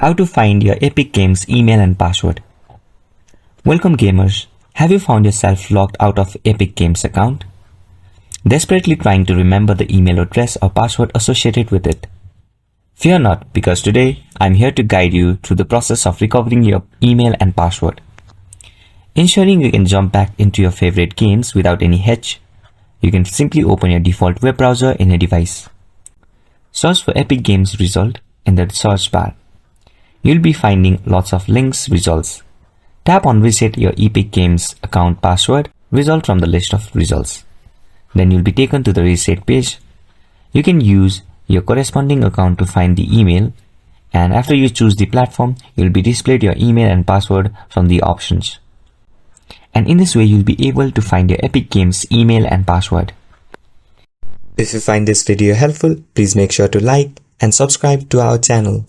How to find your Epic Games email and password. Welcome gamers. Have you found yourself logged out of Epic Games account? Desperately trying to remember the email address or password associated with it? Fear not, because today I'm here to guide you through the process of recovering your email and password. Ensuring you can jump back into your favorite games without any hitch, you can simply open your default web browser in your device. Search for Epic Games result in the search bar. You'll be finding lots of links results. Tap on Reset your Epic Games account password result from the list of results. Then you'll be taken to the reset page. You can use your corresponding account to find the email, and after you choose the platform, you'll be displayed your email and password from the options. And in this way, you'll be able to find your Epic Games email and password. If you find this video helpful, please make sure to like and subscribe to our channel.